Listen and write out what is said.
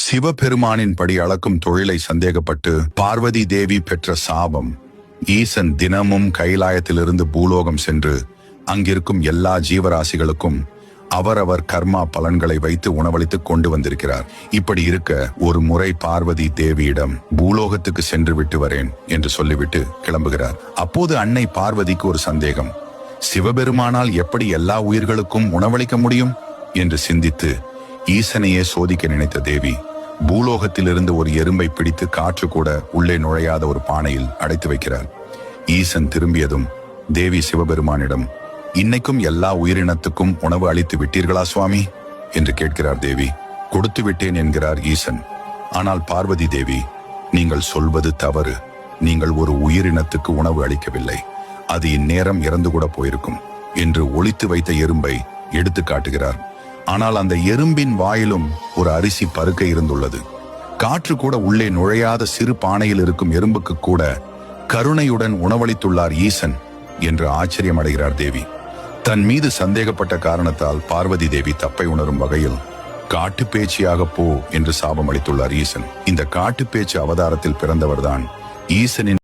சிவபெருமானின் படி அளக்கும் தொழிலை சந்தேகப்பட்டு பார்வதி தேவி பெற்ற சாபம். ஈசன் தினமும் கைலாயத்திலிருந்து பூலோகம் சென்று அங்கிருக்கும் எல்லா ஜீவராசிகளுக்கும் அவரவர் கர்மா பலன்களை வைத்து உணவளித்து கொண்டு வந்திருக்கிறார். இப்படி இருக்க ஒரு முறை பார்வதி தேவியிடம் பூலோகத்துக்கு சென்று விட்டு வரேன் என்று சொல்லிவிட்டு கிளம்புகிறார். அப்போது அன்னை பார்வதிக்கு ஒரு சந்தேகம். சிவபெருமானால் எப்படி எல்லா உயிர்களுக்கும் உணவளிக்க முடியும் என்று சிந்தித்து ஈசனையே சோதிக்க நினைத்த தேவி பூலோகத்திலிருந்து ஒரு எறும்பை பிடித்து காற்று கூட உள்ளே நுழையாத ஒரு பானையில் அடைத்து வைக்கிறார். ஈசன் திரும்பியதும் தேவி சிவபெருமானிடம், இன்னைக்கும் எல்லா உயிரினத்துக்கும் உணவு அளித்து விட்டீர்களா சுவாமி என்று கேட்கிறார். தேவி, கொடுத்து விட்டேன் என்கிறார் ஈசன். ஆனால் பார்வதி தேவி, நீங்கள் சொல்வது தவறு. நீங்கள் ஒரு உயிரினத்துக்கு உணவு அளிக்கவில்லை. அது இந்நேரம் இறந்து கூட போயிருக்கும் என்று ஒளித்து வைத்த எறும்பை எடுத்து காட்டுகிறார். ஆனால் அந்த எறும்பின் வாயிலும் ஒரு அரிசி பருக்கை இருந்துள்ளது. காற்று கூட உள்ளே நுழையாத சிறு பானையில் இருக்கும் எறும்புக்கு கூட கருணையுடன் உணவளித்துள்ளார் ஈசன் என்று ஆச்சரியம் அடைகிறார் தேவி. தன் மீது சந்தேகப்பட்ட காரணத்தால் பார்வதி தேவி தப்பை உணரும் வகையில் காட்டுப்பேச்சியாக போ என்று சாபம் அளித்துள்ளார் ஈசன். இந்த காட்டுப்பேச்சு அவதாரத்தில் பிறந்தவர்தான் ஈசனின்